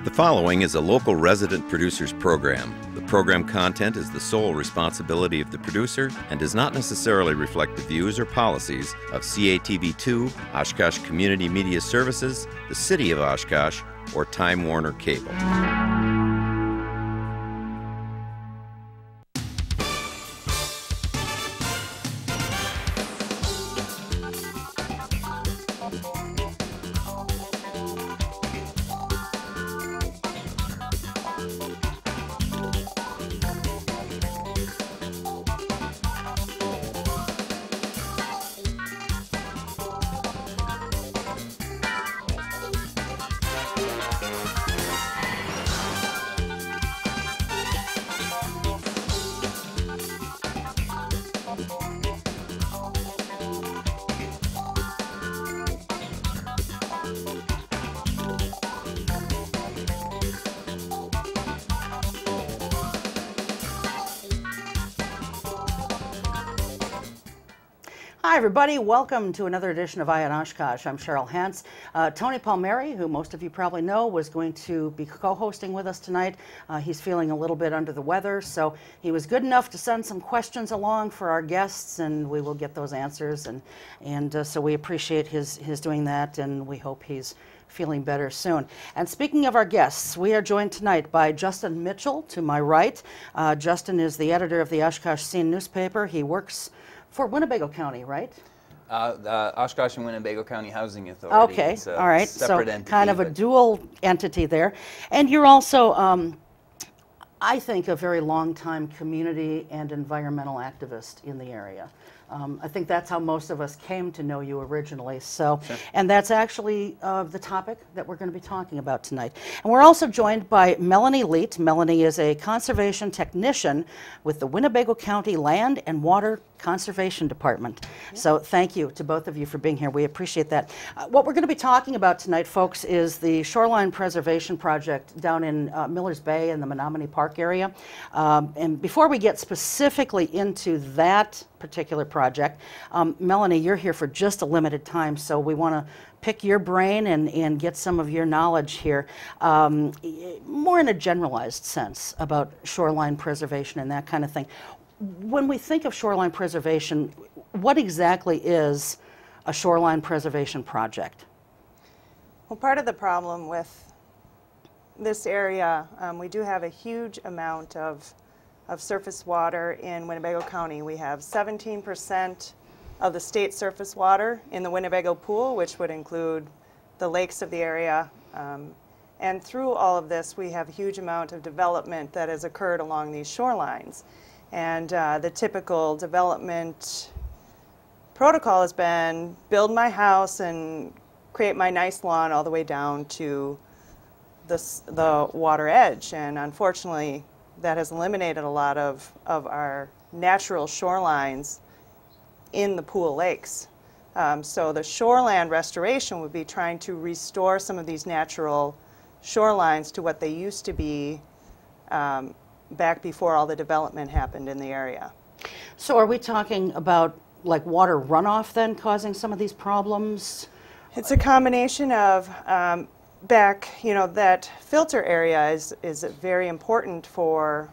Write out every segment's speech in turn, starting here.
The following is a local resident producers program. The program content is the sole responsibility of the producer and does not necessarily reflect the views or policies of CATV2, Oshkosh Community Media Services, the City of Oshkosh, or Time Warner Cable. Hi everybody, welcome to another edition of Eye on Oshkosh. I'm Cheryl Hentz. Tony Palmieri, who most of you probably know, was going to be co-hosting with us tonight. He's feeling a little bit under the weather, so he was good enough to send some questions along for our guests, and we will get those answers. And so we appreciate his doing that, and we hope he's feeling better soon. And speaking of our guests, we are joined tonight by Justin Mitchell to my right. Justin is the editor of the Oshkosh Scene newspaper. He works for Winnebago County, right? The Oshkosh and Winnebago County Housing Authority. Okay, It's a all right. separate So entity, kind of a dual entity there. And you're also, I think, a very long-time community and environmental activist in the area. I think that's how most of us came to know you originally. So, Sure. And that's actually the topic that we're going to be talking about tonight. And we're also joined by Melanie Leet. Melanie is a conservation technician with the Winnebago County Land and Water Conservation Department. So thank you to both of you for being here. We appreciate that. What we're going to be talking about tonight, folks, is the shoreline preservation project down in Millers Bay in the Menominee Park area. And before we get specifically into that particular project, Melanie, you're here for just a limited time, so we want to pick your brain and get some of your knowledge here, more in a generalized sense about shoreline preservation and that kind of thing. When we think of shoreline preservation, what exactly is a shoreline preservation project? Well, part of the problem with this area, we do have a huge amount of surface water in Winnebago County. We have 17% of the state surface water in the Winnebago pool, which would include the lakes of the area. And through all of this, we have a huge amount of development that has occurred along these shorelines. And the typical development protocol has been build my house and create my nice lawn all the way down to the water edge. And unfortunately, that has eliminated a lot of our natural shorelines in the pool lakes. So the shoreland restoration would be trying to restore some of these natural shorelines to what they used to be back before all the development happened in the area. So are we talking about like water runoff then causing some of these problems? It's a combination of that filter area is very important for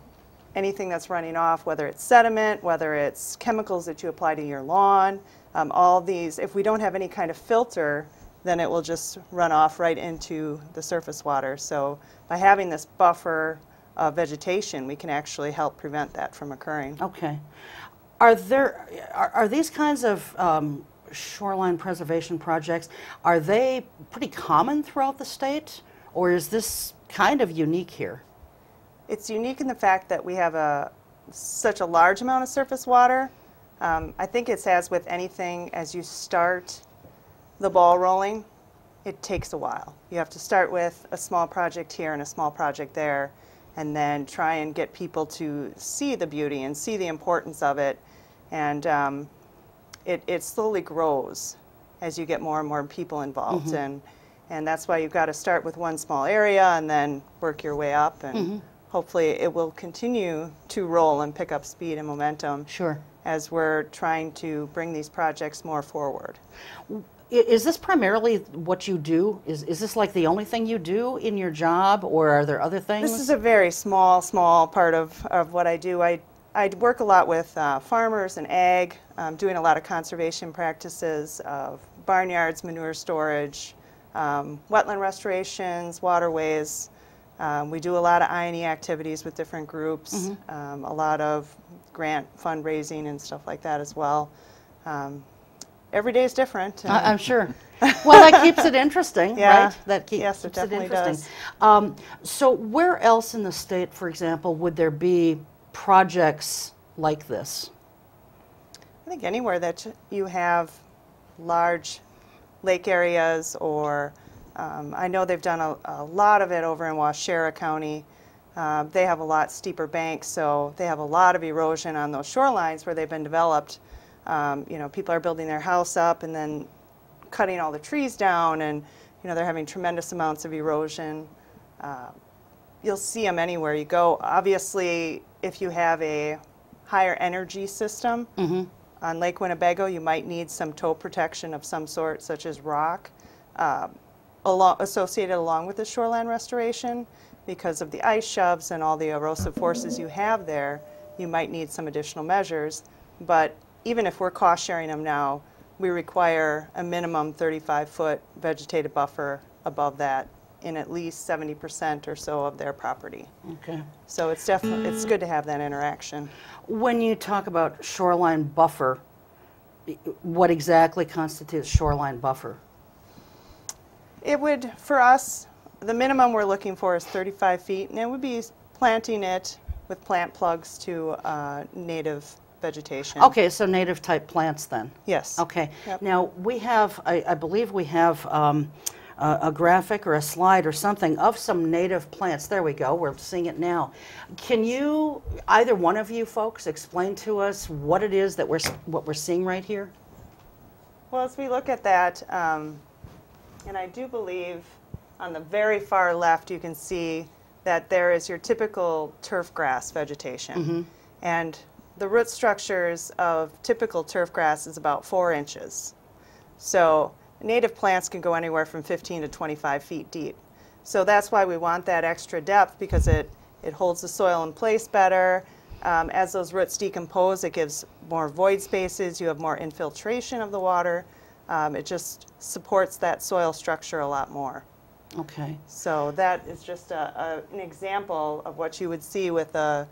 anything that's running off, whether it's sediment, whether it's chemicals that you apply to your lawn. All these, if we don't have any kind of filter, then it will just run off right into the surface water. So by having this buffer of vegetation, we can actually help prevent that from occurring. Okay. Are these kinds of shoreline preservation projects, are they pretty common throughout the state, or is this kind of unique here? It's unique in the fact that we have such a large amount of surface water. I think it's as with anything, as you start the ball rolling, it takes a while. You have to start with a small project here and a small project there, and then try and get people to see the beauty and see the importance of it. And it slowly grows as you get more and more people involved. And that's why you've got to start with one small area and then work your way up. And hopefully it will continue to roll and pick up speed and momentum. Sure. As we're trying to bring these projects more forward. Is this primarily what you do? Is this like the only thing you do in your job, or are there other things? This is a very small part of what I do. I work a lot with farmers and ag, doing a lot of conservation practices of barnyards, manure storage, wetland restorations, waterways. We do a lot of I&E activities with different groups, a lot of grant fundraising and stuff like that as well. Every day is different. I'm sure. Well, that keeps it interesting, Yeah. right? That Yes, it definitely does. So where else in the state, for example, would there be projects like this? I think anywhere that you have large lake areas, or I know they've done a lot of it over in Washera County. They have a lot steeper banks, so they have a lot of erosion on those shorelines where they've been developed. You know, people are building their house up and then cutting all the trees down, and you know, they're having tremendous amounts of erosion. You'll see them anywhere you go. Obviously, if you have a higher energy system on Lake Winnebago, you might need some tow protection of some sort, such as rock, associated along with the shoreline restoration. Because of the ice shoves and all the erosive forces you have there, you might need some additional measures. But even if we're cost sharing them now, we require a minimum 35-foot vegetative buffer above that in at least 70% or so of their property. Okay. So it's definitely, it's good to have that interaction. When you talk about shoreline buffer, what exactly constitutes shoreline buffer? It would, for us, the minimum we're looking for is 35 feet, and it would be planting it with plant plugs to native vegetation. Okay, so native type plants then. Yes. Okay. Yep. Now we have, I believe we have a graphic or a slide or something of some native plants. There we go. We're seeing it now. Can you, either one of you folks, explain to us what it is that what we're seeing right here? Well, as we look at that, and I do believe on the very far left you can see that there is your typical turf grass vegetation. And the root structures of typical turf grass is about 4 inches. So native plants can go anywhere from 15 to 25 feet deep. So that's why we want that extra depth, because it holds the soil in place better. As those roots decompose, it gives more void spaces. You have more infiltration of the water. It just supports that soil structure a lot more. Okay. So that is just an example of what you would see with a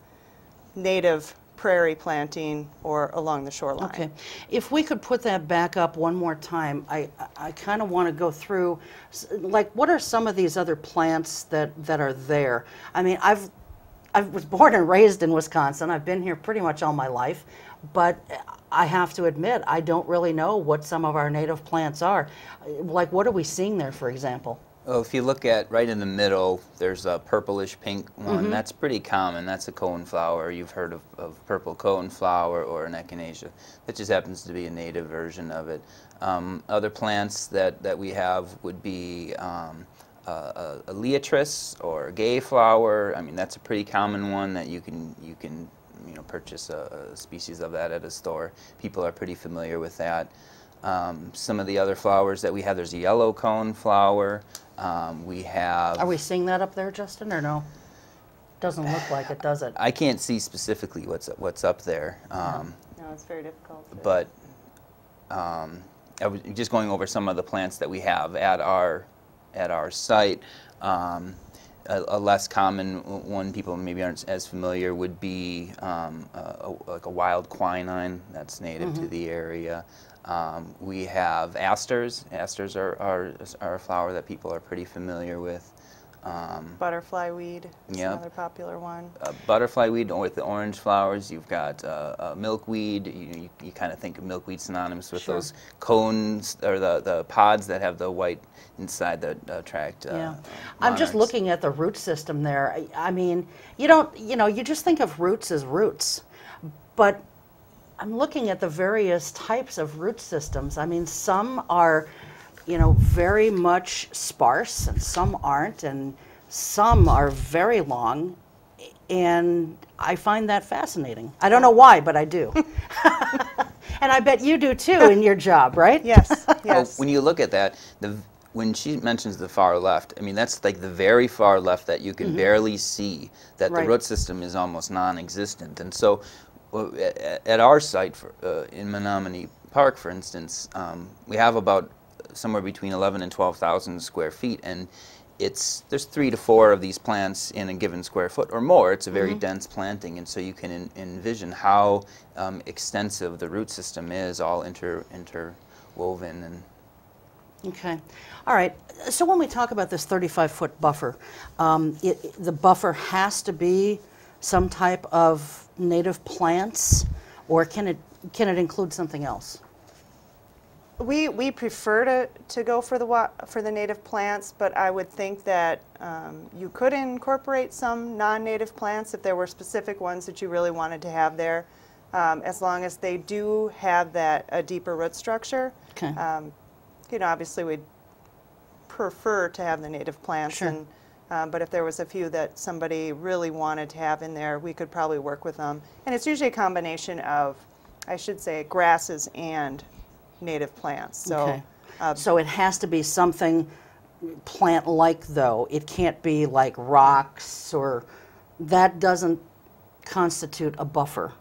native prairie planting or along the shoreline. Okay. If we could put that back up one more time, I kind of want to go through, like, what are some of these other plants that are there? I mean, I was born and raised in Wisconsin. I've been here pretty much all my life, but I have to admit, I don't really know what some of our native plants are. Like, what are we seeing there, for example? Well, if you look at right in the middle, there's a purplish pink one. That's pretty common. That's a coneflower. You've heard of purple coneflower or an echinacea. That just happens to be a native version of it. Other plants that we have would be a leotris or a gay flower. I mean, that's a pretty common one that you can purchase a species of that at a store. People are pretty familiar with that. Some of the other flowers that we have, there's a yellow coneflower. We have. Are we seeing that up there, Justin, or no? Doesn't look like it, does it? I can't see specifically what's up there. No, it's very difficult. But I was just going over some of the plants that we have at our site. A less common one people maybe aren't as familiar would be like a wild quinine that's native to the area. We have asters. Asters are a flower that people are pretty familiar with. Butterfly weed is another popular one. Butterfly weed with the orange flowers. You've got milkweed. You kind of think of milkweed synonymous with those cones or the pods that have the white inside that attract I'm just looking at the root system there. I mean, you just think of roots as roots, but I'm looking at the various types of root systems. I mean, some are, very much sparse, and some aren't, and some are very long, and I find that fascinating. I don't know why, but I do. And I bet you do too in your job, right? Yes, Yes. When you look at that, when she mentions the far left, I mean, that's like the very far left that you can barely see, that Right. the root system is almost non-existent. And so at our site in Menominee Park, for instance, we have about somewhere between 11 and 12,000 square feet, and there's 3 to 4 of these plants in a given square foot or more. It's a very dense planting, and so you can envision how extensive the root system is, all interwoven. And Okay. All right. So when we talk about this 35-foot buffer, the buffer has to be some type of native plants, or can it include something else? We prefer to go for the native plants, but I would think that you could incorporate some non-native plants if there were specific ones that you really wanted to have there, as long as they do have a deeper root structure. Okay. You know, obviously we'd prefer to have the native plants, Sure. But if there was a few that somebody really wanted to have in there, we could probably work with them. And it's usually a combination of, I should say, grasses and native plants. So, Okay. So it has to be something plant-like, though. It can't be like rocks, or that doesn't constitute a buffer.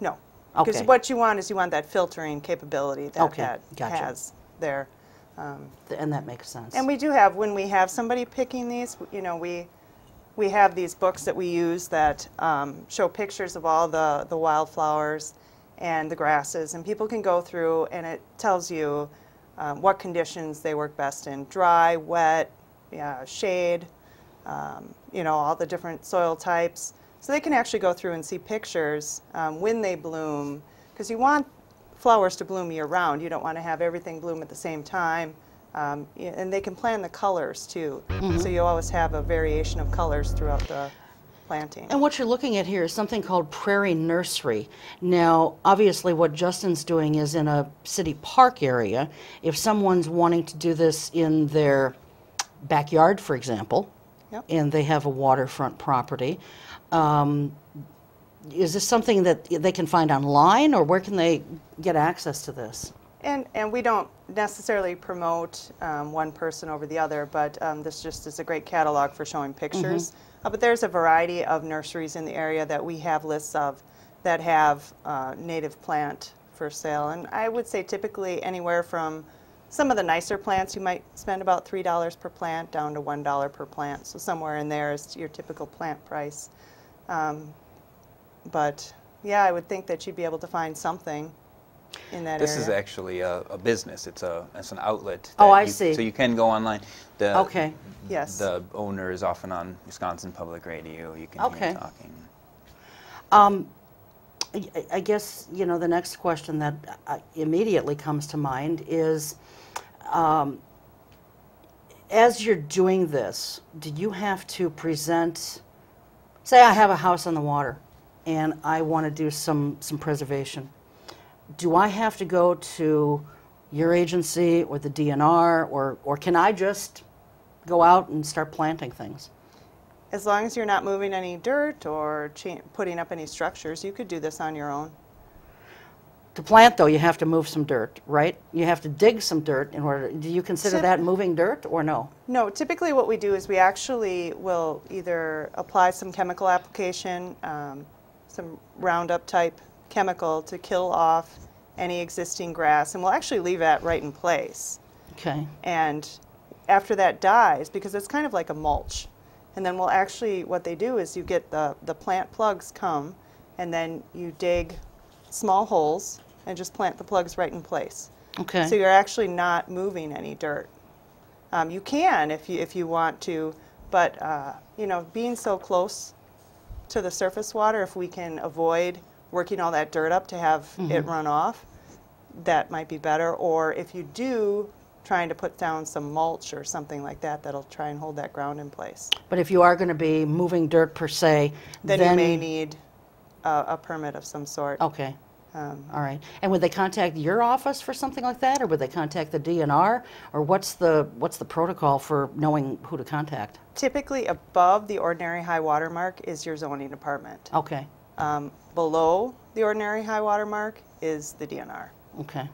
no, because Okay. what you want is that filtering capability that Okay, that gotcha. has there. And that makes sense. And we do have, when we have somebody picking these, you know, we have these books that we use that show pictures of all the wildflowers and the grasses, and people can go through and it tells you what conditions they work best in: dry, wet, shade, you know, all the different soil types. So they can actually go through and see pictures when they bloom, because you want flowers to bloom year-round. You don't want to have everything bloom at the same time. And they can plan the colors too. So you always have a variation of colors throughout the planting. And what you're looking at here is something called Prairie Nursery. Now, obviously what Justin's doing is in a city park area. If someone's wanting to do this in their backyard, for example, Yep. and they have a waterfront property, is this something that they can find online, or where can they get access to this? And we don't necessarily promote one person over the other, but this just is a great catalog for showing pictures. But there's a variety of nurseries in the area that we have lists of that have native plant for sale. And I would say typically anywhere from some of the nicer plants, you might spend about $3 per plant down to $1 per plant. So somewhere in there is your typical plant price. But yeah, I would think that you'd be able to find something in that this area. is actually a business. It's an outlet. Oh, that I you- see. So you can go online. Okay. Yes. The owner is often on Wisconsin Public Radio. You can hear Okay. him talking. I guess, you know, the next question that immediately comes to mind is, as you're doing this, do you have to present, say I have a house on the water and I want to do some preservation. Do I have to go to your agency or the DNR, or can I just go out and start planting things? As long as you're not moving any dirt or putting up any structures, you could do this on your own. To plant, though, you have to move some dirt, right? You have to dig some dirt in order. Do you consider that moving dirt or no? No, typically what we do is we actually will either apply some chemical application, some Roundup type chemical to kill off any existing grass, and we'll actually leave that right in place. Okay. And after that dies, because it's kind of like a mulch, and then we'll actually, what they do is you get the plant plugs come, and then you dig small holes and just plant the plugs right in place. Okay. So you're actually not moving any dirt. You can if you want to, but you know, being so close to the surface water, if we can avoid working all that dirt up to have it run off, that might be better. Or if you do, trying to put down some mulch or something like that, that'll try and hold that ground in place. But if you are going to be moving dirt per se, Then you may need a permit of some sort. Okay. All right. And would they contact your office for something like that, or would they contact the DNR, or what's the protocol for knowing who to contact? Typically above the ordinary high water mark is your zoning department. Okay. Below the ordinary high water mark is the DNR. Okay.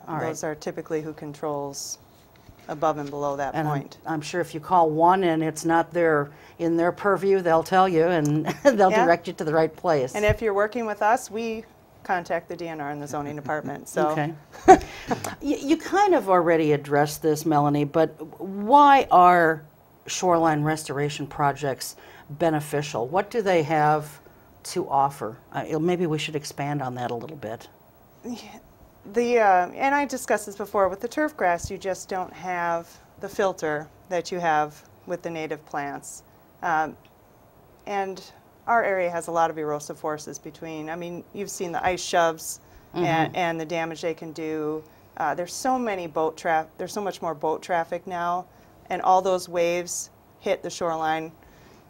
All right. Those are typically who controls above and below that And point. I'm sure if you call one and it's not in their purview, they'll tell you and they'll Yeah. direct you to the right place. And if you're working with us, we contact the DNR and the zoning department. So Okay. You kind of already addressed this, Melanie, but why are shoreline restoration projects beneficial? What do they have to offer? Maybe we should expand on that a little bit. And I discussed this before, with the turf grass, you just don't have the filter that you have with the native plants. And our area has a lot of erosive forces between, I mean, you've seen the ice shoves and the damage they can do. There's so much more boat traffic now, and all those waves hit the shoreline.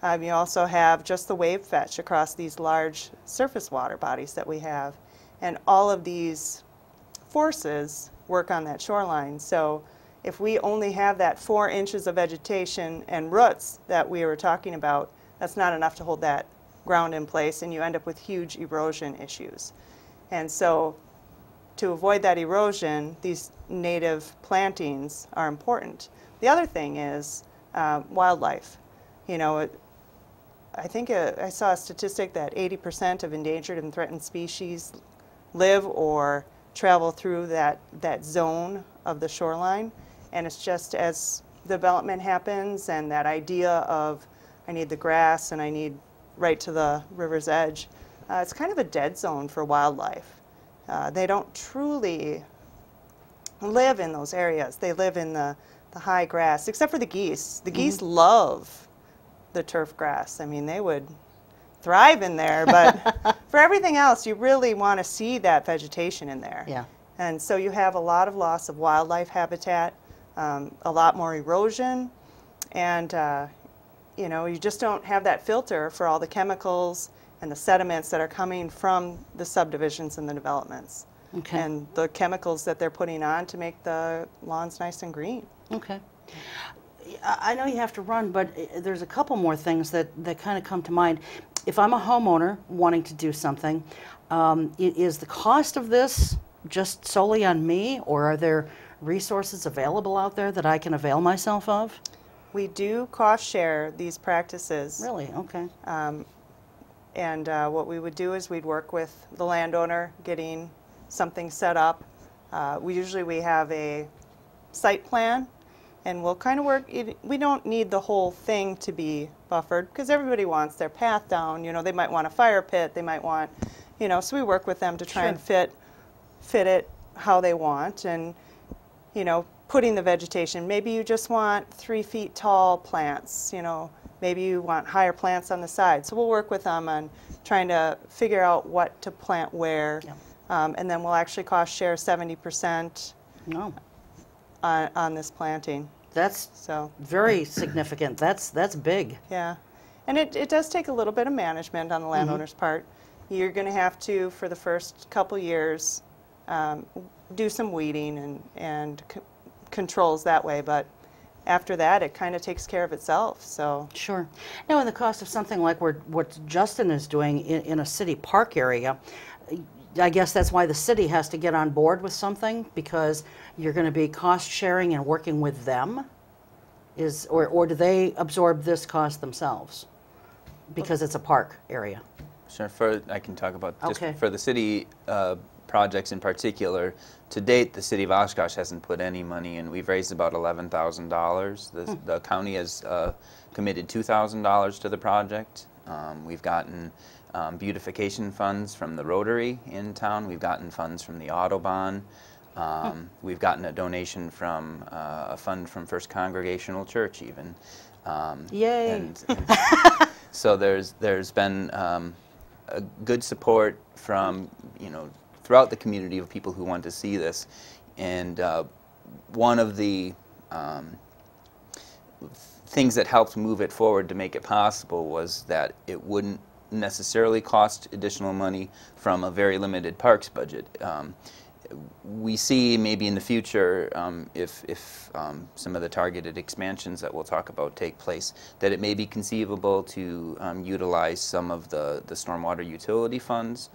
You also have just the wave fetch across these large surface water bodies that we have. And all of these forces work on that shoreline. So if we only have that 4 inches of vegetation and roots that we were talking about, that's not enough to hold that ground in place, and you end up with huge erosion issues. And so to avoid that erosion, these native plantings are important. The other thing is wildlife. You know, I think I saw a statistic that 80% of endangered and threatened species live or travel through that zone of the shoreline. And it's just as development happens and that idea of I need the grass and I need right to the river's edge, it's kind of a dead zone for wildlife. They don't truly live in those areas. They live in the high grass, except for the geese. The geese love the turf grass. I mean, they would thrive in there, but for everything else, you really want to see that vegetation in there. Yeah. And so you have a lot of loss of wildlife habitat, a lot more erosion, and you know, you just don't have that filter for all the chemicals and the sediments that are coming from the subdivisions and the developments. Okay. And the chemicals that they're putting on to make the lawns nice and green. Okay. I know you have to run, but there's a couple more things that kind of come to mind. If I'm a homeowner wanting to do something, is the cost of this just solely on me, or are there resources available out there that I can avail myself of? We do cost share these practices. Really? Okay. And what we would do is we'd work with the landowner getting something set up. We have a site plan, and we'll kind of work. We don't need the whole thing to be buffered because everybody wants their path down. You know, they might want a fire pit. They might want, you know, so we work with them to try and fit it how they want, and you know, putting the vegetation. Maybe you just want 3 feet tall plants. You know, maybe you want higher plants on the side. So we'll work with them on trying to figure out what to plant where, and then we'll actually cost share 70%. No. On this planting. That's so very significant. That's big. Yeah. And it does take a little bit of management on the landowner's part. You're going to have to, for the first couple years, do some weeding and controls that way, but after that it kind of takes care of itself. So Sure. Now, in the cost of something like what Justin is doing in a city park area, I guess that's why the city has to get on board with something, because you're going to be cost sharing and working with them, or do they absorb this cost themselves because it's a park area? Sure. I can talk about just Okay. for the city projects in particular. To date, the city of Oshkosh hasn't put any money in. We've raised about $11,000. The county has committed $2,000 to the project. We've gotten beautification funds from the Rotary in town. We've gotten funds from the Autobahn. We've gotten a donation from a fund from First Congregational Church even. Yay! And so there's been a good support from, you know, throughout the community of people who want to see this. And one of the things that helped move it forward to make it possible was that it wouldn't necessarily cost additional money from a very limited parks budget. we see maybe in the future, if some of the targeted expansions that we'll talk about take place, that it may be conceivable to utilize some of the stormwater utility funds.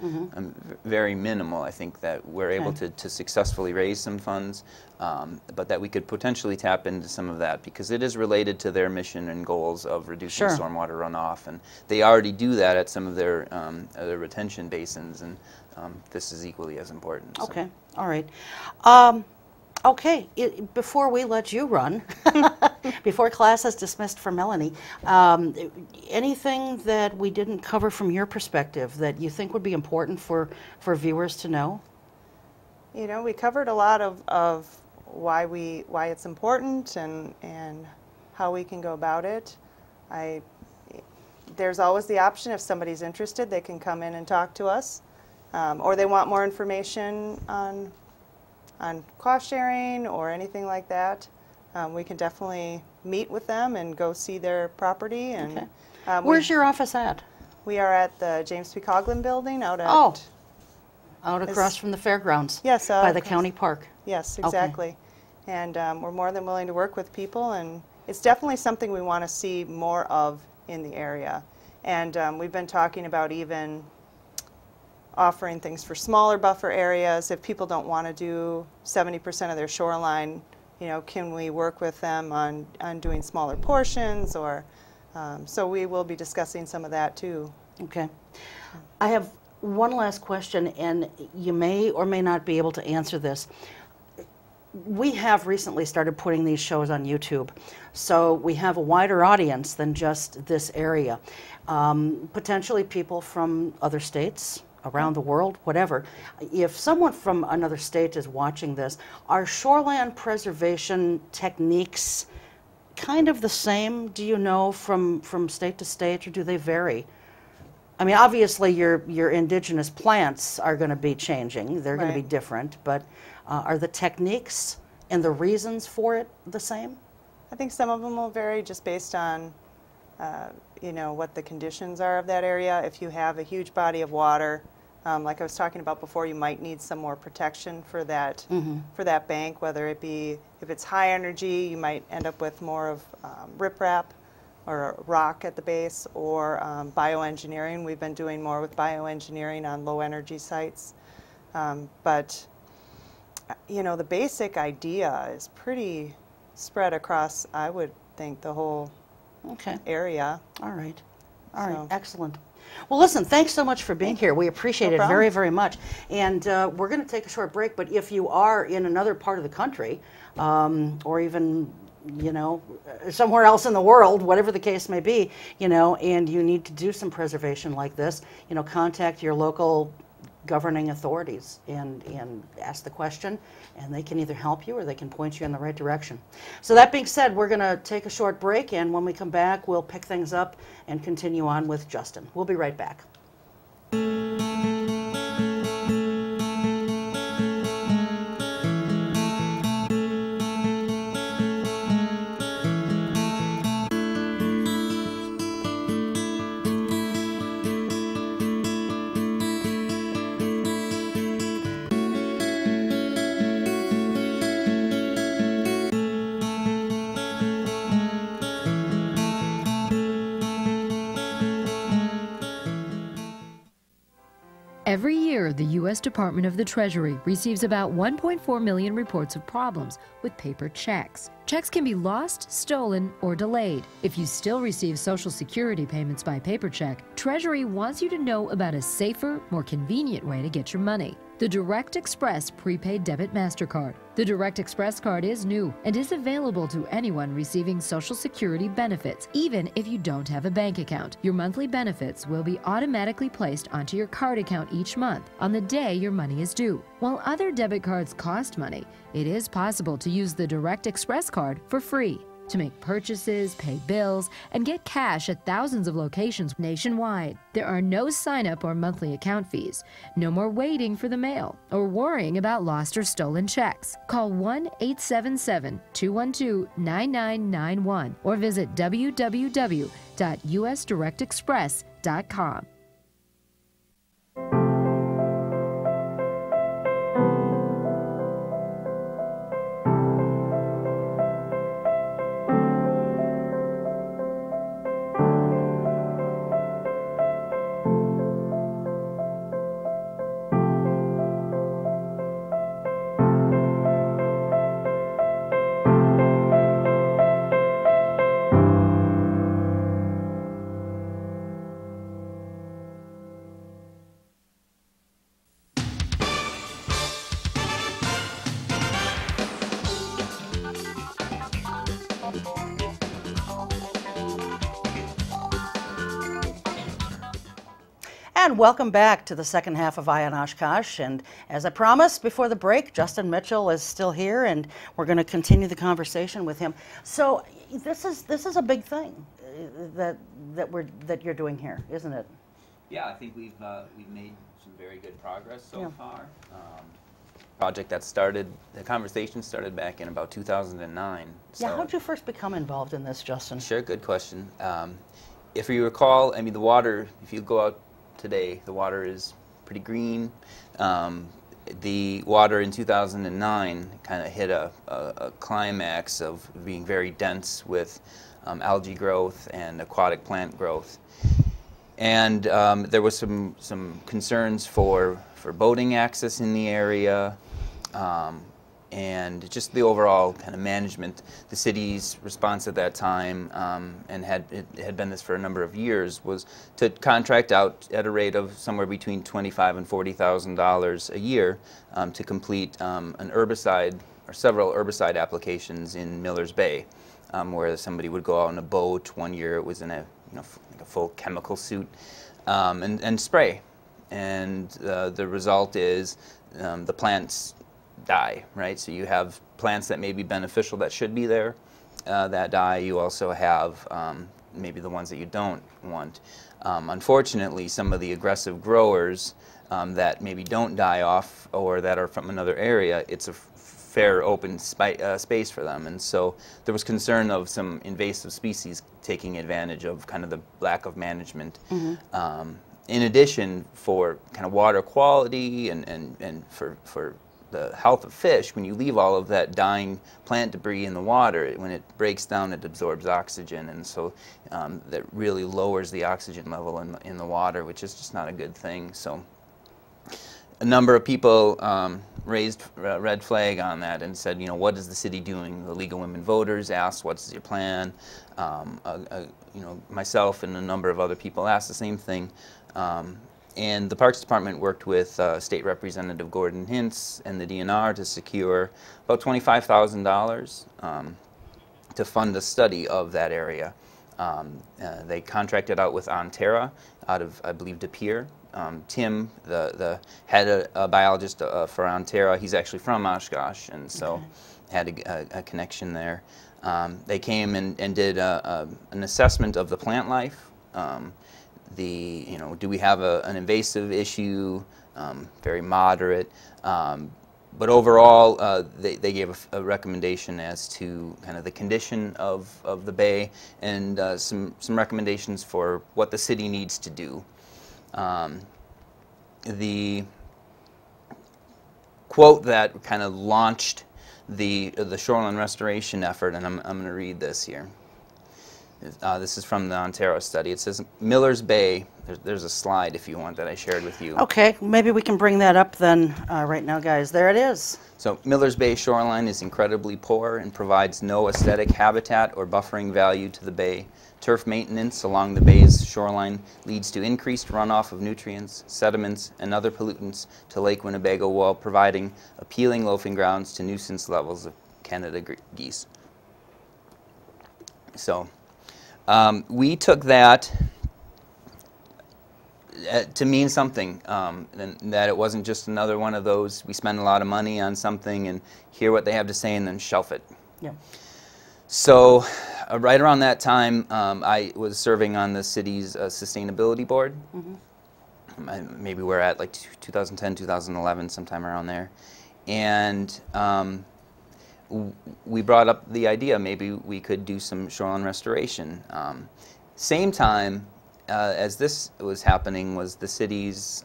Very minimal. I think that we're able to successfully raise some funds, but that we could potentially tap into some of that, because it is related to their mission and goals of reducing stormwater runoff, and they already do that at some of their retention basins, and this is equally as important. Okay, all right. Okay, before we let you run, before class is dismissed for Melanie, anything that we didn't cover from your perspective that you think would be important for viewers to know? You know, we covered a lot of why it's important and how we can go about it. There's always the option, if somebody's interested, they can come in and talk to us, or they want more information on cost sharing or anything like that. We can definitely meet with them and go see their property. And where's your office at? We are at the James P. Coughlin building out at out across from the fairgrounds. Yes, by the county park. Yes, exactly. Okay. And we're more than willing to work with people, and it's definitely something we want to see more of in the area. And we've been talking about even offering things for smaller buffer areas. If people don't want to do 70% of their shoreline, you know, can we work with them on doing smaller portions? Or so we will be discussing some of that too. Okay. I have one last question, and you may or may not be able to answer this. We have recently started putting these shows on YouTube, so we have a wider audience than just this area. Potentially people from other states, around the world, whatever. If someone from another state is watching this, are shoreland preservation techniques kind of the same, do you know, from state to state, or do they vary? I mean, obviously your indigenous plants are going to be changing. They're going to be different, but are the techniques and the reasons for it the same? I think some of them will vary just based on you know, what the conditions are of that area. If you have a huge body of water, like I was talking about before, you might need some more protection for that bank, whether it be, if it's high energy, you might end up with more of riprap or rock at the base, or bioengineering. We've been doing more with bioengineering on low energy sites. But you know, the basic idea is pretty spread across, I would think, the whole area. All right. All right. Excellent. Well, listen, thanks so much for being here. We appreciate it very, very much. And we're going to take a short break, but if you are in another part of the country, or even, you know, somewhere else in the world, whatever the case may be, you know, and you need to do some preservation like this, you know, contact your local governing authorities and ask the question, and they can either help you or they can point you in the right direction. So that being said, we're going to take a short break, and when we come back, we'll pick things up and continue on with Justin. We'll be right back. Every year, the U.S. Department of the Treasury receives about 1.4 million reports of problems with paper checks. Checks can be lost, stolen, or delayed. If you still receive Social Security payments by paper check, Treasury wants you to know about a safer, more convenient way to get your money: the Direct Express Prepaid Debit MasterCard. The Direct Express card is new and is available to anyone receiving Social Security benefits, even if you don't have a bank account. Your monthly benefits will be automatically placed onto your card account each month on the day your money is due. While other debit cards cost money, it is possible to use the Direct Express card for free to make purchases, pay bills, and get cash at thousands of locations nationwide. There are no sign-up or monthly account fees. No more waiting for the mail or worrying about lost or stolen checks. Call 1-877-212-9991 or visit www.usdirectexpress.com. And welcome back to the second half of Eye on Oshkosh. And as I promised before the break, Justin Mitchell is still here, and we're going to continue the conversation with him. So this is a big thing that you're doing here, isn't it? Yeah, I think we've made some very good progress so far. Project that started, the conversation started back in about 2009. Yeah, how did you first become involved in this, Justin? Sure, good question. If you recall, I mean, the water, if you go out today, the water is pretty green. The water in 2009 kind of hit a climax of being very dense with algae growth and aquatic plant growth. And there was some concerns for boating access in the area, and just the overall kind of management. The city's response at that time, and it had been this for a number of years, was to contract out at a rate of somewhere between $25,000 and $40,000 a year to complete an herbicide or several herbicide applications in Millers Bay, where somebody would go out on a boat. One year it was in a full chemical suit and spray, and the result is the plants die, right? So you have plants that may be beneficial that should be there that die. You also have maybe the ones that you don't want. Unfortunately, some of the aggressive growers that maybe don't die off or that are from another area, it's a fair open space for them, and so there was concern of some invasive species taking advantage of kind of the lack of management. Mm-hmm. In addition, for kind of water quality and for the health of fish, when you leave all of that dying plant debris in the water, when it breaks down, it absorbs oxygen, and so that really lowers the oxygen level in the water, which is just not a good thing. So a number of people raised a red flag on that and said, you know, what is the city doing? The League of Women Voters asked, what's your plan? You know, myself and a number of other people asked the same thing. And the Parks Department worked with State Representative Gordon Hentz and the DNR to secure about $25,000 to fund a study of that area. They contracted out with Onterra out of, I believe, De Pere. Tim, the head biologist for Onterra, he's actually from Oshkosh, and so had a connection there. They came and did an assessment of the plant life. You know, do we have an invasive issue? Very moderate. But overall, they gave a recommendation as to kind of the condition of the bay and some recommendations for what the city needs to do. The quote that kind of launched the shoreline restoration effort, and I'm going to read this here. This is from the Ontario study. It says, Millers Bay, there's a slide if you want that I shared with you. Okay, maybe we can bring that up then right now, guys. There it is. So Millers Bay shoreline is incredibly poor and provides no aesthetic habitat or buffering value to the bay. Turf maintenance along the bay's shoreline leads to increased runoff of nutrients, sediments, and other pollutants to Lake Winnebago while providing appealing loafing grounds to nuisance levels of Canada geese. So we took that to mean something, and that it wasn't just another one of those, we spend a lot of money on something and hear what they have to say and then shelf it. Yeah. So right around that time, I was serving on the city's sustainability board. Mm-hmm. Maybe we're at like 2010, 2011, sometime around there. And we brought up the idea maybe we could do some shoreline restoration. Same time as this was happening was the city's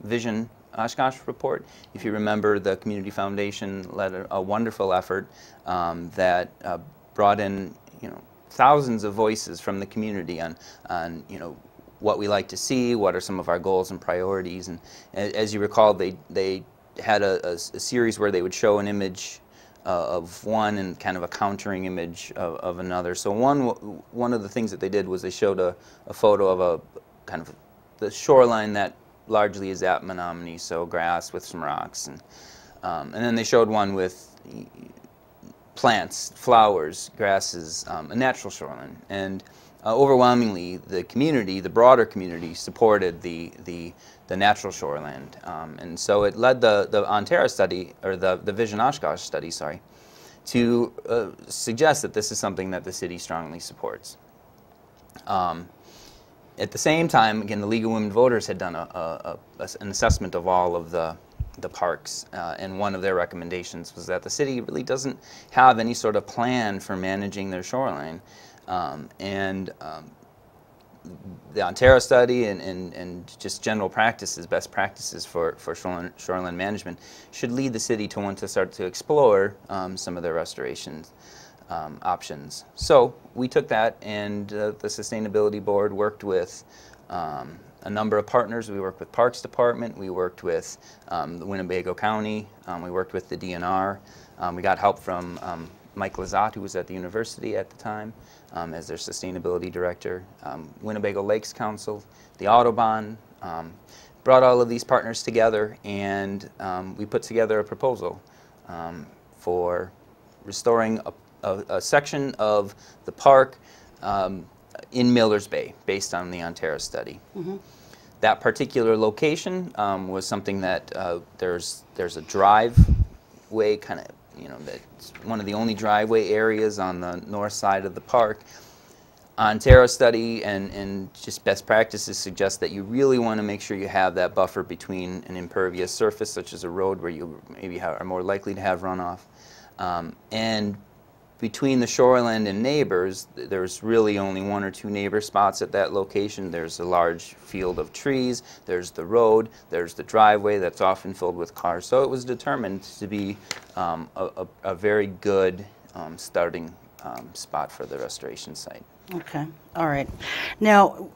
Vision Oshkosh report. If you remember, the Community Foundation led a wonderful effort that brought in, you know, thousands of voices from the community on you know, what we like to see, what are some of our goals and priorities. And as you recall, they had a series where they would show an image of one and kind of a countering image of another. So one of the things that they did was they showed a photo of a kind of the shoreline that largely is at Menominee, so grass with some rocks, and then they showed one with plants, flowers, grasses, a natural shoreline. And overwhelmingly, the community, the broader community, supported the natural shoreland. And so it led the Ontario study, or the Vision Oshkosh study, sorry, to suggest that this is something that the city strongly supports. At the same time, again, the League of Women Voters had done an assessment of all of the parks, and one of their recommendations was that the city really doesn't have any sort of plan for managing their shoreline. The Ontario study and just general practices, best practices for shoreline management should lead the city to want to start to explore some of their restoration options. So we took that, and the Sustainability Board worked with a number of partners. We worked with Parks Department, we worked with the Winnebago County, we worked with the DNR. We got help from Mike Lazat, who was at the university at the time, as their sustainability director, Winnebago Lakes Council, the Autobahn, brought all of these partners together, and we put together a proposal for restoring a section of the park in Millers Bay, based on the Ontario study. Mm-hmm. That particular location was something that there's a driveway, kind of, that's one of the only driveway areas on the north side of the park. Ontario study and just best practices suggest that you really want to make sure you have that buffer between an impervious surface, such as a road, where you maybe are more likely to have runoff, and between the shoreline and neighbors, there's really only one or two neighbor spots at that location. There's a large field of trees, there's the road, there's the driveway that's often filled with cars. So it was determined to be a very good starting spot for the restoration site. Okay, all right. Now,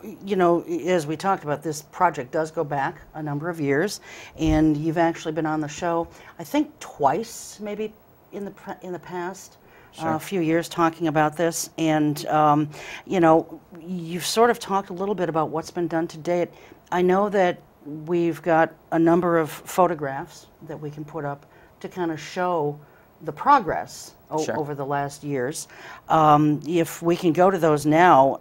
as we talked about, this project does go back a number of years, and you've actually been on the show, I think twice, maybe in the past. Sure. A few years talking about this, and you've sort of talked a little bit about what's been done to date. I know that we've got a number of photographs that we can put up to kind of show the progress Sure. over the last years. If we can go to those now,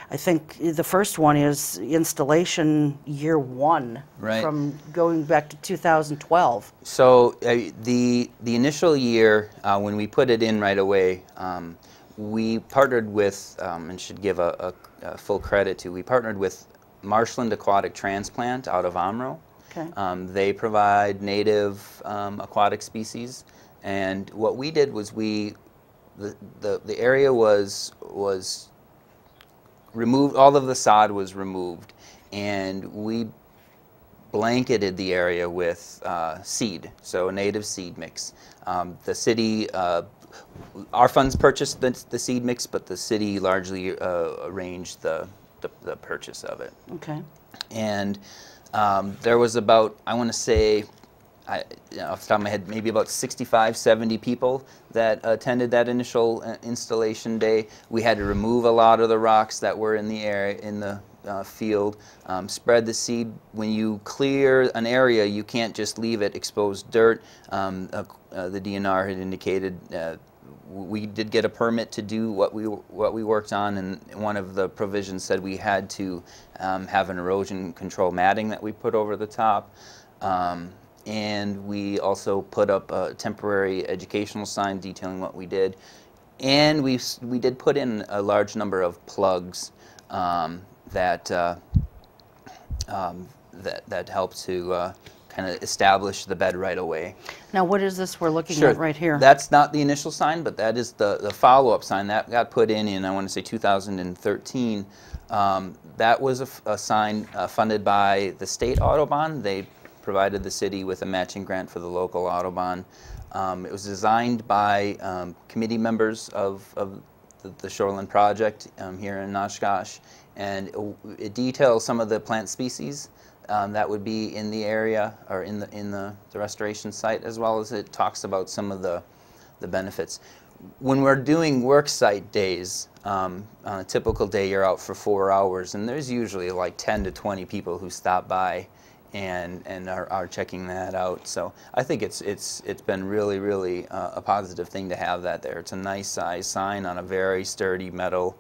I think the first one is installation year one, right, from going back to 2012. So the initial year, when we put it in right away, we partnered with, and should give a full credit to, we partnered with Marshland Aquatic Transplant out of Omro. Okay. They provide native aquatic species. And what we did was the area was removed, all of the sod was removed, and we blanketed the area with seed, so a native seed mix. The city, our funds purchased the seed mix, but the city largely arranged the purchase of it. Okay. And there was about, I want to say, off the top of my head, maybe about 65, 70 people that attended that initial installation day. We had to remove a lot of the rocks that were in the area, in the field, spread the seed. When you clear an area, you can't just leave it exposed dirt. The DNR had indicated we did get a permit to do what we worked on, and one of the provisions said we had to have an erosion control matting that we put over the top. And we also put up a temporary educational sign detailing what we did. And we did put in a large number of plugs that help to kind of establish the bed right away. Now, what is this we're looking Sure. at right here? That's not the initial sign, but that is the follow-up sign. That got put in, I want to say, 2013. That was a sign funded by the state Autobahn. They provided the city with a matching grant for the local Autobahn. It was designed by committee members of the Shoreland Project here in Oshkosh, and it details some of the plant species that would be in the area, or in the restoration site, as well as it talks about some of the benefits. When we're doing work site days, on a typical day you're out for 4 hours, and there's usually like 10 to 20 people who stop by and are checking that out. So I think it's been really a positive thing to have that there. It's a nice size sign on a very sturdy metal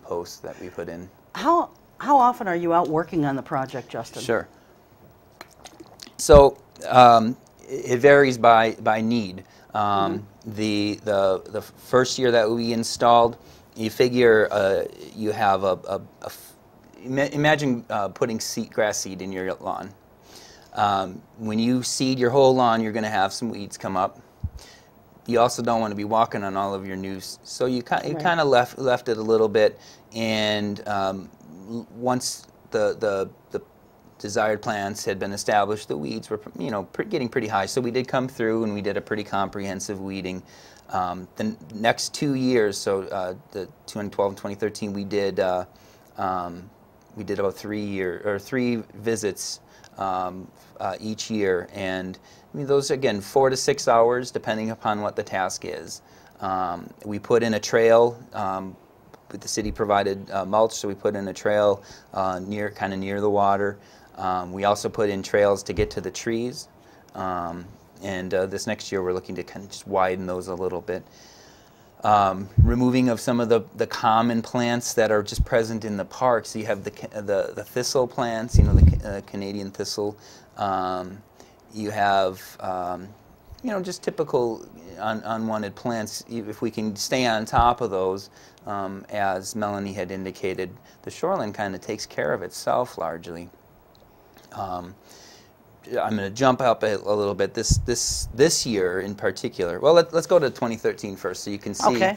post that we put in. How often are you out working on the project, Justin? Sure. So it varies by need. The first year that we installed, you figure you have imagine putting grass seed in your lawn. When you seed your whole lawn, you're going to have some weeds come up. You also don't want to be walking on all of your news, so you kind of left it a little bit, and once the desired plants had been established, the weeds were getting pretty high. So we did come through and we did a pretty comprehensive weeding. The next 2 years, so the 2012 and 2013, we did about 3 visits each year, and I mean those again 4 to 6 hours depending upon what the task is. We put in a trail. The city provided mulch, so we put in a trail kind of near the water. We also put in trails to get to the trees, and this next year we're looking to kind of just widen those a little bit. Removing of some of the common plants that are just present in the park. So you have the thistle plants, the Canadian thistle. You have just typical unwanted plants. If we can stay on top of those, as Melanie had indicated, the shoreline kind of takes care of itself largely. I'm going to jump up a little bit. This year in particular. Well, let's go to 2013 first, so you can see. Okay.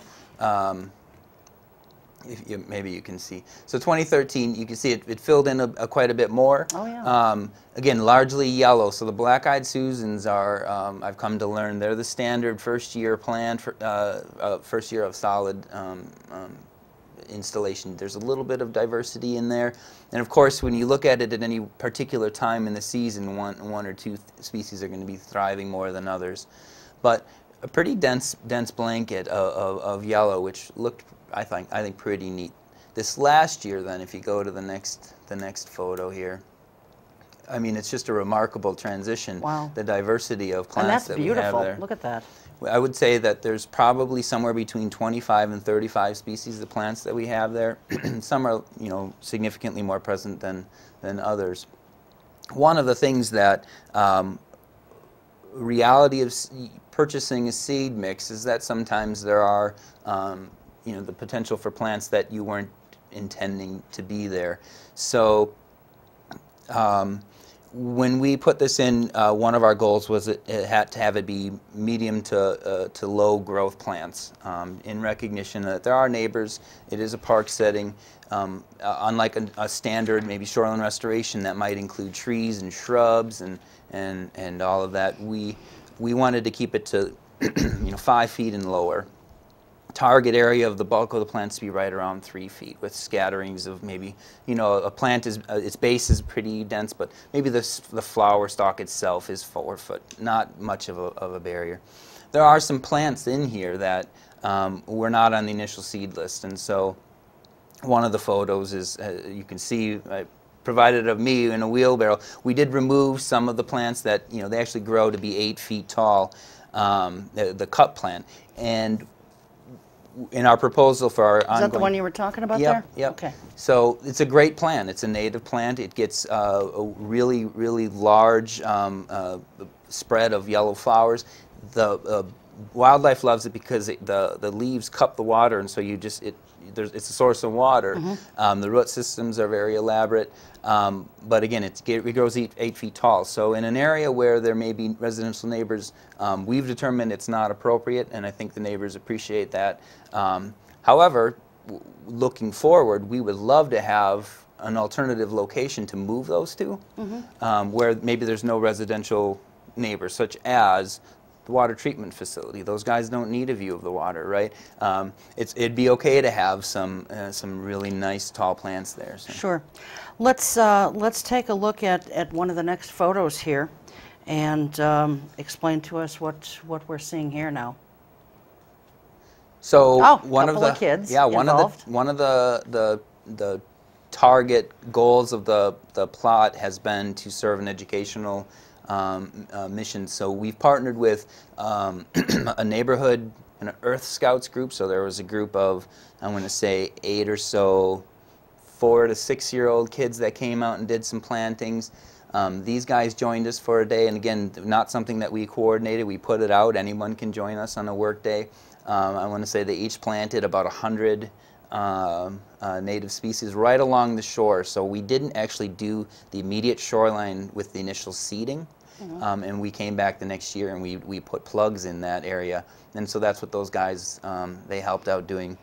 Maybe you can see. So 2013, you can see it filled in quite a bit more. Oh yeah. Again, largely yellow. So the black-eyed Susans are, I've come to learn, they're the standard first-year plant, first year of solid installation. There's a little bit of diversity in there, and of course when you look at it at any particular time in the season, one or two species are going to be thriving more than others, but a pretty dense blanket of yellow, which looked I think pretty neat. This last year then, if you go to the next photo here, I mean it's just a remarkable transition. Wow. The diversity of plants that we have there. And that's beautiful. Look at that. I would say that there's probably somewhere between 25 and 35 species of plants that we have there. Some are, significantly more present than others. One of the things that reality of purchasing a seed mix is that sometimes there are, the potential for plants that you weren't intending to be there. So when we put this in, one of our goals was it had to have it be medium to low growth plants, in recognition that there are neighbors. It is a park setting. Unlike a standard maybe shoreline restoration that might include trees and shrubs and all of that, we wanted to keep it to 5 feet and lower. Target area of the bulk of the plants to be right around 3 feet, with scatterings of maybe, a plant its base is pretty dense, but maybe the flower stalk itself is 4 foot, not much of a barrier. There are some plants in here that were not on the initial seed list, and so one of the photos is, you can see, provided of me in a wheelbarrow. We did remove some of the plants that, they actually grow to be 8 feet tall, the cup plant, and in our proposal for our ongoing... Is that the one you were talking about there? Yep. Okay. So it's a great plant. It's a native plant. It gets a really large spread of yellow flowers. The wildlife loves it because the leaves cup the water, and so it's a source of water. Mm-hmm. The root systems are very elaborate, but again, it grows 8 feet tall. So in an area where there may be residential neighbors, we've determined it's not appropriate, and I think the neighbors appreciate that. However, looking forward, we would love to have an alternative location to move those to, mm-hmm. Where maybe there's no residential neighbors, such as the water treatment facility. Those guys don't need a view of the water, right? It'd be okay to have some really nice tall plants there. So. Sure. Let's take a look at one of the next photos here, and explain to us what we're seeing here now. So one of the kids involved. one of the target goals of the plot has been to serve an educational mission. So we've partnered with a neighborhood and an Earth Scouts group. So there was a group of, I want to say, 8 or so 4 to 6-year-old kids that came out and did some plantings. These guys joined us for a day, and again, not something that we coordinated. We put it out. Anyone can join us on a work day. I want to say they each planted about 100 native species right along the shore. So we didn't actually do the immediate shoreline with the initial seeding. And we came back the next year and we put plugs in that area. And so that's what those guys, they helped out doing.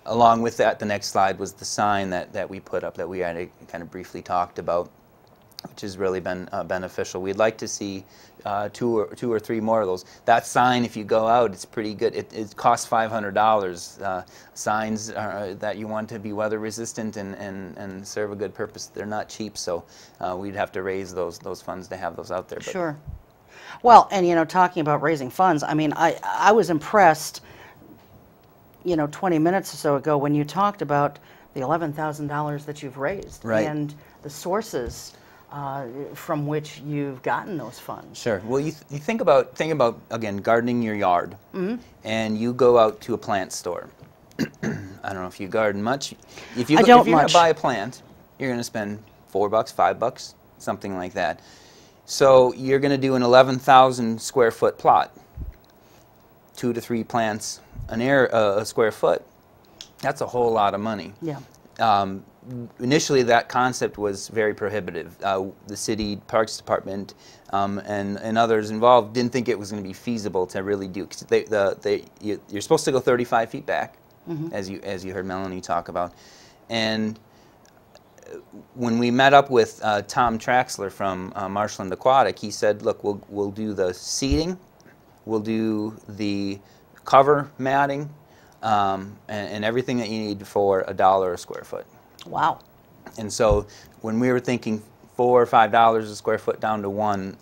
Along with that, the next slide was the sign that we put up that we had kind of briefly talked about, which has really been beneficial. We'd like to see two or three more of those. That sign, if you go out, it's pretty good. It costs $500. Signs that you want to be weather resistant and serve a good purpose, they're not cheap, so we'd have to raise those funds to have those out there. But sure. Well, and you know, talking about raising funds, I mean, I was impressed, you know, 20 minutes or so ago when you talked about the $11,000 that you've raised, right, and the sources from which you've gotten those funds. Sure. Well, you think about again, gardening your yard, and you go out to a plant store. I don't know if you garden much. If you're going to buy a plant, you're going to spend $4, $5, something like that. So you're going to do an 11,000 square foot plot, 2 to 3 plants a square foot. That's a whole lot of money. Yeah. Initially, that concept was very prohibitive. The city parks department and others involved didn't think it was going to be feasible to really do. 'Cause you're supposed to go 35 feet back, as you heard Melanie talk about. And when we met up with Tom Traxler from Marshland Aquatic, he said, "Look, we'll do the seeding, we'll do the cover matting, and everything that you need for $1 a square foot." Wow. And so when we were thinking $4 or $5 a square foot down to $1,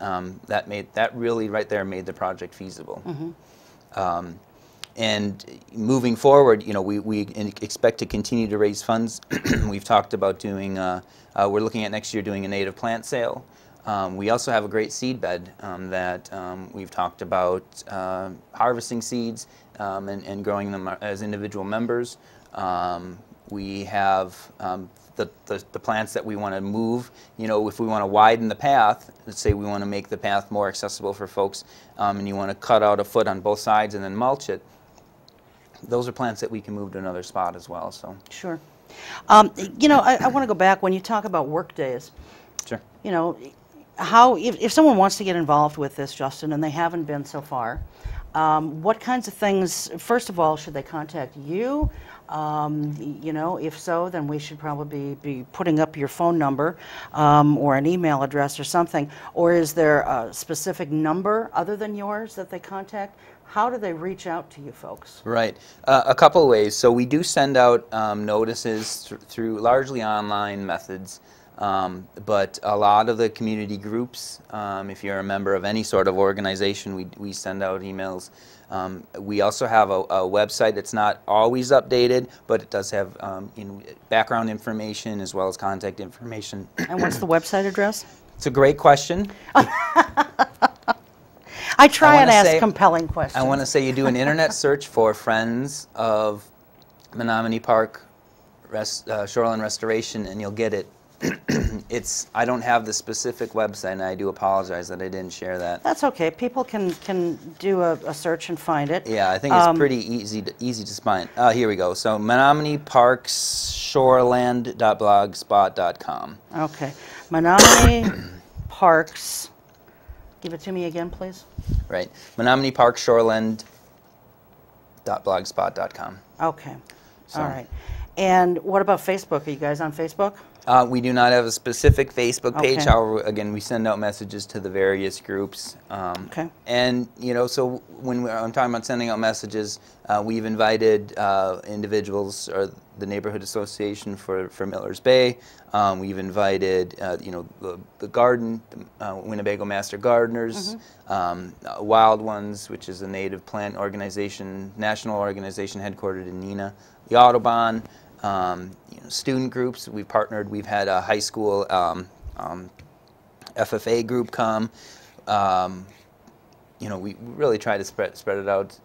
that really right there made the project feasible. And moving forward, you know, we expect to continue to raise funds. We've talked about doing, we're looking at next year doing a native plant sale. We also have a great seed bed that we've talked about harvesting seeds and growing them as individual members. We have the plants that we want to move. You know, if we want to widen the path, let's say we want to make the path more accessible for folks, and you want to cut out a foot on both sides and then mulch it, those are plants that we can move to another spot as well. So sure. You know, I want to go back when you talk about work days. Sure. You know, how if someone wants to get involved with this, Justin, and they haven't been so far, what kinds of things? First of all, should they contact you? You know, if so, then we should probably be putting up your phone number or an email address or something. Or is there a specific number other than yours that they contact? How do they reach out to you folks? Right. A couple of ways. So we do send out notices through largely online methods. But a lot of the community groups, if you're a member of any sort of organization, we send out emails. We also have a website that's not always updated, but it does have you know, background information as well as contact information. And what's the website address? It's a great question. I try and ask compelling questions. I want to say you do an internet search for Friends of Menominee Park Shoreland Restoration, and you'll get it. I don't have the specific website, and I do apologize that I didn't share that. That's okay. People can do a search and find it. Yeah, I think it's pretty easy to find. Here we go. So MenomineeParksShoreland.blogspot.com. Okay, Menominee Parks. Give it to me again, please. Right, MenomineeParksShoreland.blogspot.com. Okay. So. All right. And what about Facebook? Are you guys on Facebook? We do not have a specific Facebook page. Okay. However, again, we send out messages to the various groups. Okay. And, you know, so when I'm talking about sending out messages, we've invited individuals, or the Neighborhood Association for Millers Bay. We've invited, you know, the garden, Winnebago Master Gardeners, Wild Ones, which is a native plant organization, national organization headquartered in Neenah, the Audubon. Student groups, we've partnered, we've had a high school FFA group come. We really try to spread it out.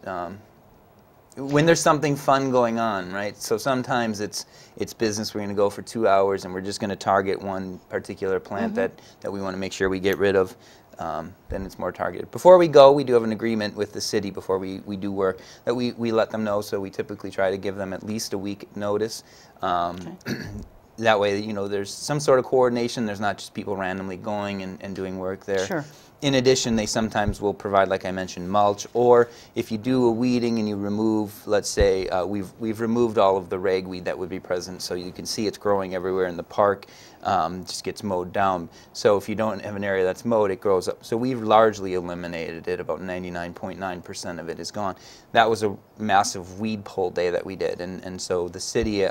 When there's something fun going on, right? So sometimes it's business. We're going to go for 2 hours, and we're just going to target one particular plant that we want to make sure we get rid of. Then it's more targeted. Before we go, we do have an agreement with the city before we do work that we let them know. So we typically try to give them at least a week notice. That way, there's some sort of coordination. There's not just people randomly going and doing work there. Sure. In addition, they sometimes will provide, like I mentioned, mulch, or if you do a weeding and you remove, let's say, we've removed all of the ragweed that would be present, so you can see it's growing everywhere in the park, just gets mowed down. So if you don't have an area that's mowed, it grows up. So we've largely eliminated it. About 99.9% of it is gone. That was a massive weed pull day that we did, and so the city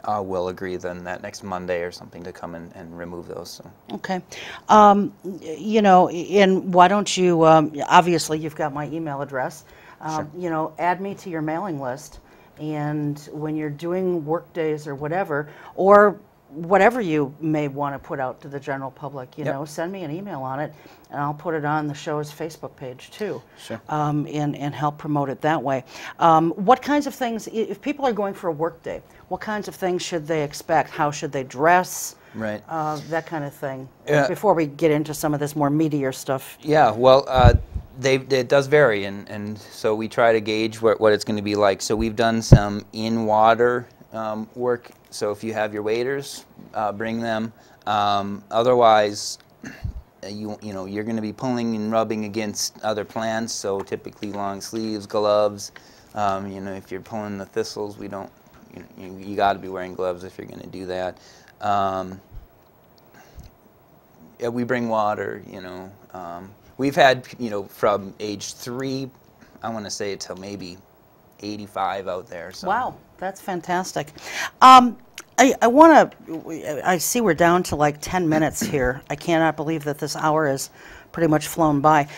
will agree then that next Monday or something to come and remove those. So. Okay. And why don't you, obviously you've got my email address, Sure. Add me to your mailing list, and when you're doing work days or whatever you may want to put out to the general public, send me an email on it, and I'll put it on the show's Facebook page too. Sure. And help promote it that way. What kinds of things, if people are going for a work day, what kinds of things should they expect? How should they dress? Right. That kind of thing. Yeah. Before we get into some of this more meatier stuff. Yeah, well, it does vary, and so we try to gauge what it's going to be like. So we've done some in-water work. So if you have your waders, bring them. Otherwise, you're going to be pulling and rubbing against other plants. So typically long sleeves, gloves. If you're pulling the thistles, you got to be wearing gloves if you're going to do that. Yeah, we bring water. We've had from age 3, I want to say, till maybe 85 out there. So. Wow, that's fantastic. I see we're down to like 10 minutes here. I cannot believe that this hour has pretty much flown by.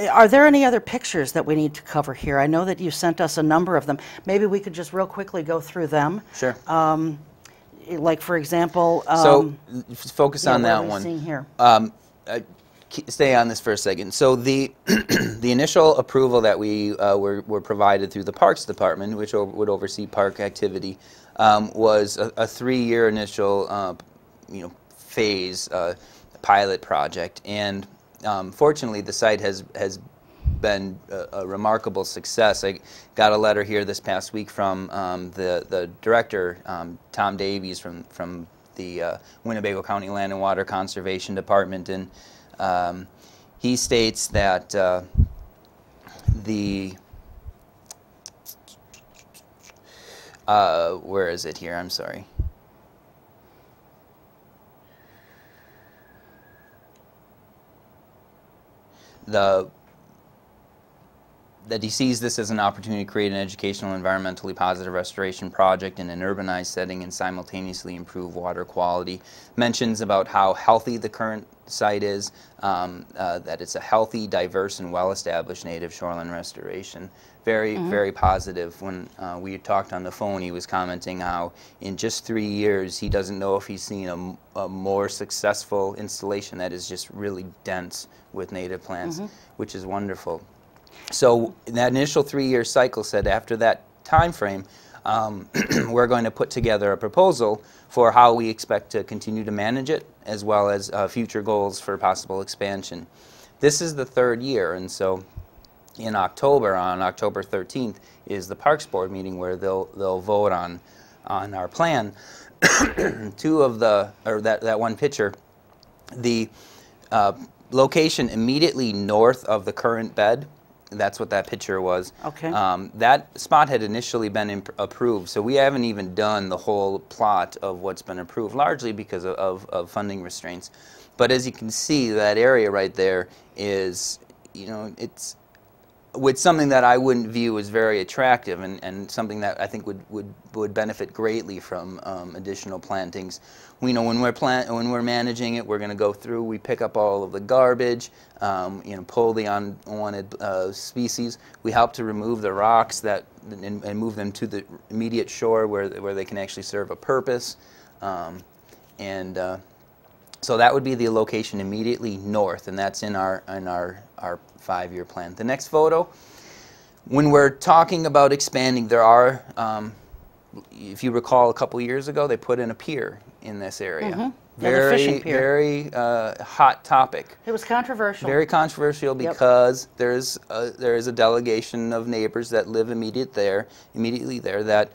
Are there any other pictures that we need to cover here? I know that you sent us a number of them. Maybe we could just real quickly go through them. Sure. Like, for example... so focus on what that are we one. seeing here? Stay on this for a second. So the initial approval that we were provided through the Parks Department, which would oversee park activity, was a 3-year initial phase pilot project, and fortunately the site has been a remarkable success. I got a letter here this past week from the director, Tom Davies, from the Winnebago County Land and Water Conservation Department, and he states that where is it here? I'm sorry. That he sees this as an opportunity to create an educational, environmentally positive restoration project in an urbanized setting and simultaneously improve water quality. Mentions about how healthy the current site is, that it's a healthy, diverse, and well-established native shoreline restoration. Very, very positive. When we talked on the phone, he was commenting how in just 3 years, he doesn't know if he's seen a more successful installation that is just really dense with native plants, which is wonderful. So that initial 3-year cycle said after that time frame, we're going to put together a proposal for how we expect to continue to manage it, as well as future goals for possible expansion. This is the 3rd year, and so in October, on October 13th, is the Parks Board meeting where they'll vote on our plan. That one picture, the location immediately north of the current bed. That's what that picture was. Okay. That spot had initially been approved, so we haven't even done the whole plot of what's been approved, largely because of funding restraints. But as you can see, that area right there is, it's with something that I wouldn't view as very attractive, and something that I think would benefit greatly from additional plantings. We know when we're managing it, we're going to go through. We pick up all of the garbage, pull the unwanted species. We help to remove the rocks and move them to the immediate shore where they can actually serve a purpose. So that would be the location immediately north, and that's in our 5-year plan. The next photo, when we're talking about expanding, there are, if you recall, a couple years ago, they put in a pier in this area. Mm-hmm. The fishing pier. Very hot topic. It was controversial. Very controversial because there is a delegation of neighbors that live immediately there that,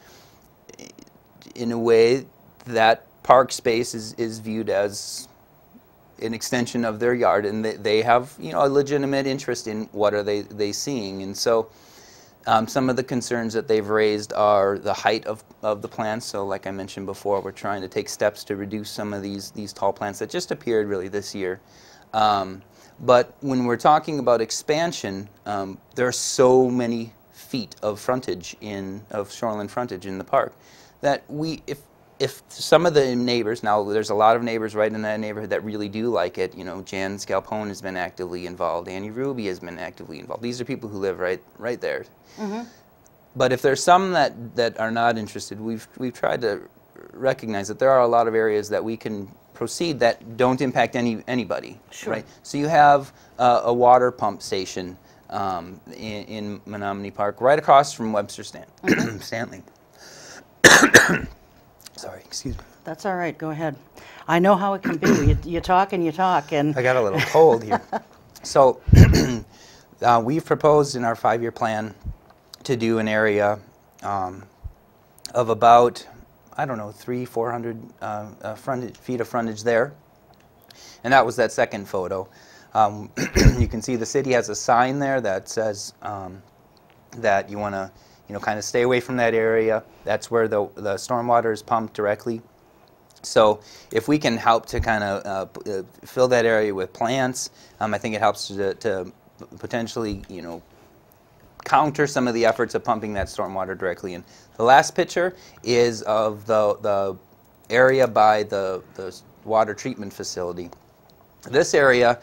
in a way, that park space is viewed as an extension of their yard, and they have a legitimate interest in what are they seeing. And so some of the concerns that they've raised are the height of the plants. So like I mentioned before, we're trying to take steps to reduce some of these tall plants that just appeared really this year. But when we're talking about expansion, there are so many feet of frontage of shoreline frontage in the park that if some of the neighbors, now there's a lot of neighbors right in that neighborhood that really do like it. Jan Scalpone has been actively involved. Annie Ruby has been actively involved. These are people who live right there. Mm-hmm. But if there's some that are not interested, we've tried to recognize that there are a lot of areas that we can proceed that don't impact anybody. Sure. Right? So you have a water pump station in Menominee Park right across from Webster Stanley. Sorry, excuse me. That's all right. Go ahead. I know how it can be. You talk and you talk, and I got a little cold here. So we've proposed in our 5-year plan to do an area of about, I don't know, 300-400 feet of frontage there, and that was that second photo. You can see the city has a sign there that says that you want to kind of stay away from that area. That's where the stormwater is pumped directly. So if we can help to kind of fill that area with plants, I think it helps to potentially, counter some of the efforts of pumping that stormwater directly in. The last picture is of the area by the water treatment facility. This area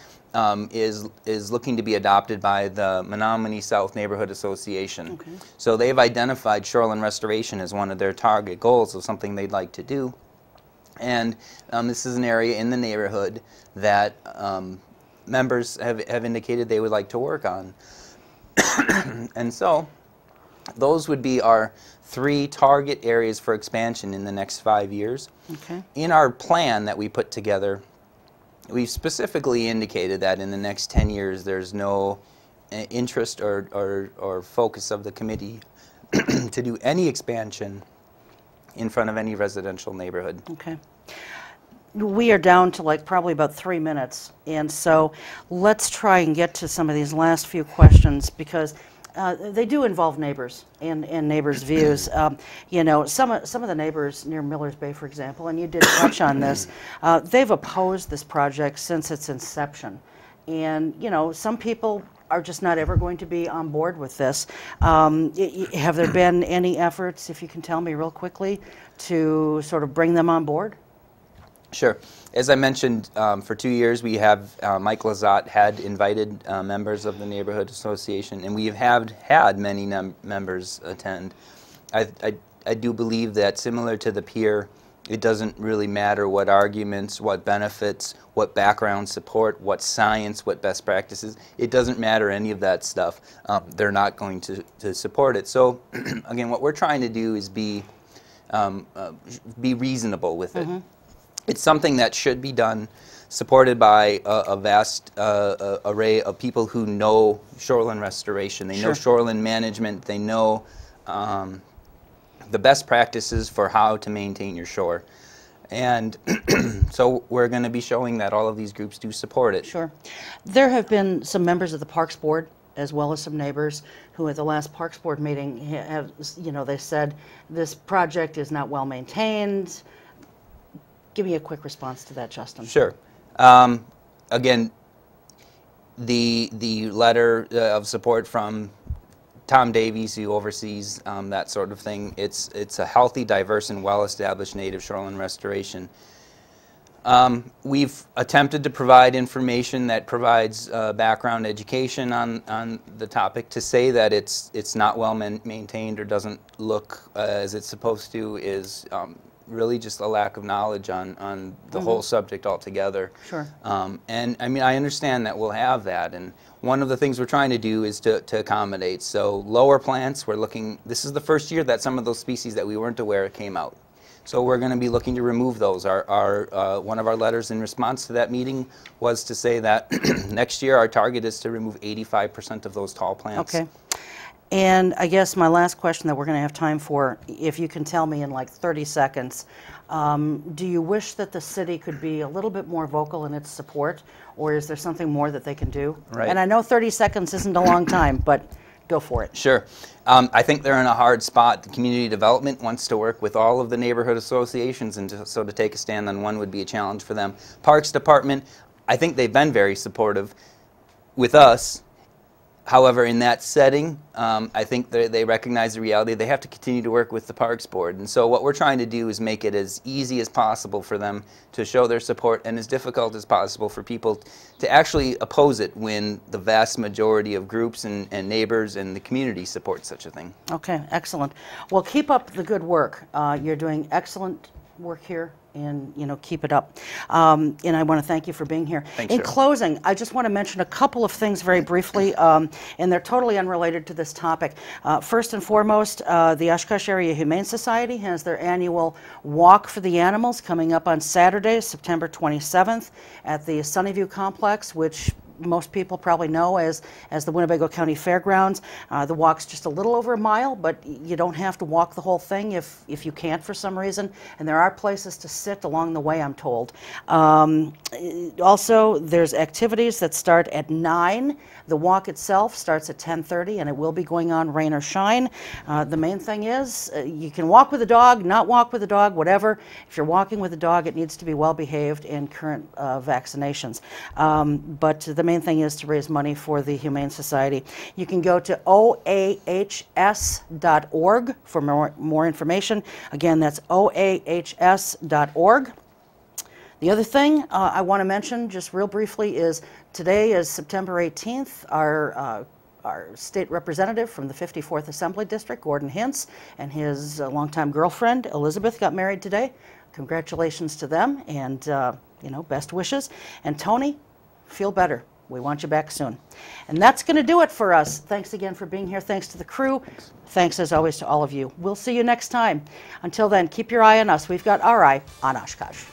is looking to be adopted by the Menominee South Neighborhood Association. Okay. So they've identified shoreline restoration as one of their target goals of something they'd like to do. And this is an area in the neighborhood that members have indicated they would like to work on. And so those would be our 3 target areas for expansion in the next 5 years. Okay. In our plan that we put together, we've specifically indicated that in the next 10 years there's no interest or focus of the committee to do any expansion in front of any residential neighborhood. Okay. We are down to probably about 3 minutes, and so let's try and get to some of these last few questions because they do involve neighbors and neighbors' views. Some of the neighbors near Millers Bay, for example, and you did touch on this, they've opposed this project since its inception. And, some people are just not ever going to be on board with this. Have there been any efforts, if you can tell me real quickly, to sort of bring them on board? Sure. As I mentioned, for 2 years we have, Mike Lazat had invited members of the Neighborhood Association, and we have had many members attend. I do believe that similar to the pier, it doesn't really matter what arguments, what benefits, what background support, what science, what best practices. It doesn't matter any of that stuff. They're not going to support it. So again, what we're trying to do is be reasonable with it. Mm-hmm. It's something that should be done, supported by a vast array of people who know shoreline restoration. They know shoreline management. They know the best practices for how to maintain your shore. And so we're going to be showing that all of these groups do support it. Sure. There have been some members of the Parks Board, as well as some neighbors, who at the last Parks Board meeting have, they said this project is not well maintained. Give me a quick response to that, Justin. Sure. Again, the letter of support from Tom Davies, who oversees that sort of thing. It's a healthy, diverse, and well-established native shoreline restoration. We've attempted to provide information that provides background education on the topic. To say that it's not well maintained or doesn't look as it's supposed to is really just a lack of knowledge on the whole subject altogether. Sure. And I mean, I understand that we'll have that, and one of the things we're trying to do is to accommodate. So lower plants, we're looking, this is the first year that some of those species that we weren't aware of came out. So we're going to be looking to remove those. One of our letters in response to that meeting was to say that next year our target is to remove 85% of those tall plants. Okay. And I guess my last question that we're going to have time for, if you can tell me in like 30 seconds, do you wish that the city could be a little bit more vocal in its support, or is there something more that they can do? Right. And I know 30 seconds isn't a long time, but go for it. Sure. I think they're in a hard spot. The community development wants to work with all of the neighborhood associations, and so to take a stand on one would be a challenge for them. Parks Department, I think they've been very supportive with us. However, in that setting, I think they recognize the reality. They have to continue to work with the Parks Board. And so what we're trying to do is make it as easy as possible for them to show their support, and as difficult as possible for people to actually oppose it when the vast majority of groups and neighbors and the community support such a thing. Okay, excellent. Well, keep up the good work. You're doing excellent work here, and keep it up. And I want to thank you for being here. Thanks, in Cheryl. closing, I just want to mention a couple of things very briefly, and they're totally unrelated to this topic. First and foremost, the Oshkosh Area Humane Society has their annual Walk for the Animals coming up on Saturday, September 27th at the Sunnyview Complex, which most people probably know as the Winnebago County Fairgrounds. The walk's just a little over a mile, but you don't have to walk the whole thing if you can't for some reason. And there are places to sit along the way, I'm told. Also, there's activities that start at 9. The walk itself starts at 10:30, and it will be going on rain or shine. The main thing is you can walk with a dog, not walk with a dog, whatever. If you're walking with a dog, it needs to be well behaved and current vaccinations. But the main thing is to raise money for the Humane Society. You can go to oahs.org for more information. Again, that's oahs.org. The other thing I want to mention just real briefly is today is September 18th. Our state representative from the 54th Assembly District, Gordon Hentz, and his longtime girlfriend, Elizabeth, got married today. Congratulations to them, and best wishes. And Tony, feel better. We want you back soon. And that's going to do it for us. Thanks again for being here. Thanks to the crew. Thanks, as always, to all of you. We'll see you next time. Until then, keep your eye on us. We've got our eye on Oshkosh.